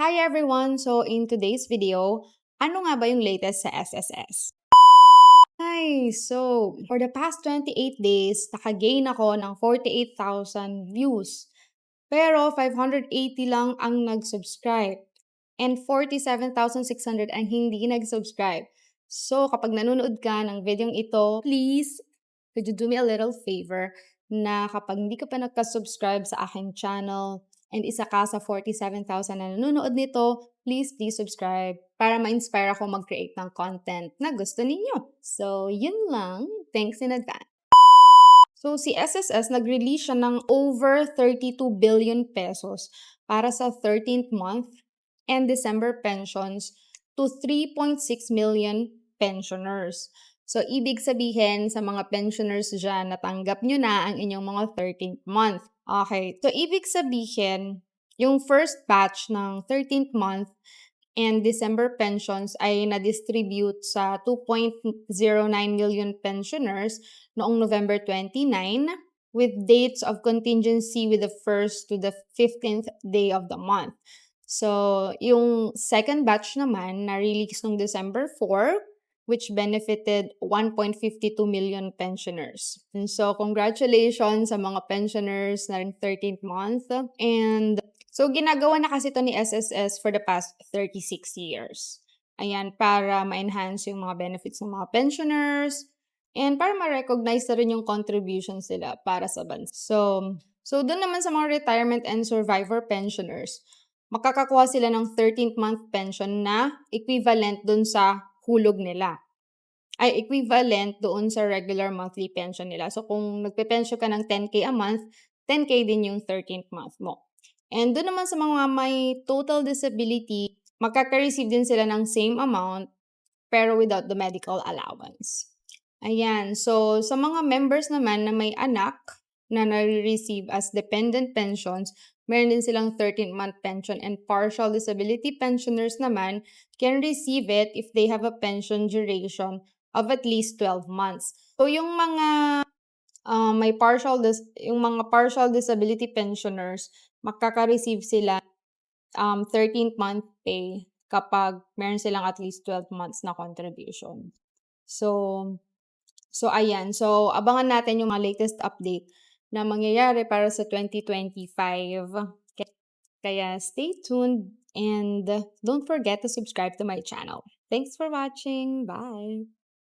Hi everyone! So in today's video, ano nga ba yung latest sa SSS? Hi! So, for the past 28 days, nakagain ako ng 48,000 views. Pero 580 lang ang nag-subscribe. And 47,600 ang hindi nag-subscribe. So, kapag nanonood ka ng video ito, please, could you do me a little favor na kapag hindi ka pa nagka-subscribe sa aking channel and isa ka sa 47,000 na nanonood nito, please subscribe para ma-inspire ako mag-create ng content na gusto ninyo. So, yun lang. Thanks in advance. So, si SSS nag-release siya ng over 32 billion pesos para sa 13th month and December pensions to 3.6 million pensioners. So, ibig sabihin sa mga pensioners dyan, natanggap nyo na ang inyong mga 13th month. Okay. So, ibig sabihin, yung first batch ng 13th month and December pensions ay na-distribute sa 2.09 million pensioners noong November 29 with dates of contingency with the 1st to the 15th day of the month. So, yung second batch naman na-release noong December 4, which benefited 1.52 million pensioners. And so, congratulations sa mga pensioners na 13th month. And so, ginagawa na kasi ito ni SSS for the past 36 years. Ayan, para ma-enhance yung mga benefits ng mga pensioners and para ma-recognize na rin yung contributions nila para sa bansa. So doon naman sa mga retirement and survivor pensioners, makakakuha sila ng 13th month pension na equivalent doon sa hulog nila. Ay equivalent doon sa regular monthly pension nila. So kung nagpe-pension ka ng 10K a month, 10K din yung 13th month mo. And doon naman sa mga may total disability, makaka-receive din sila ng same amount pero without the medical allowance. Ayan. So, sa mga members naman na may anak na nare-receive as dependent pensions, meron din silang 13th-month pension and partial disability pensioners naman can receive it if they have a pension duration of at least 12 months. So, yung mga yung mga partial disability pensioners, makaka-receive sila 13th month pay kapag meron silang at least 12 months na contribution. So ayan. So, abangan natin yung mga latest update na mangyayari para sa 2025. Kaya stay tuned and don't forget to subscribe to my channel. Thanks for watching. Bye!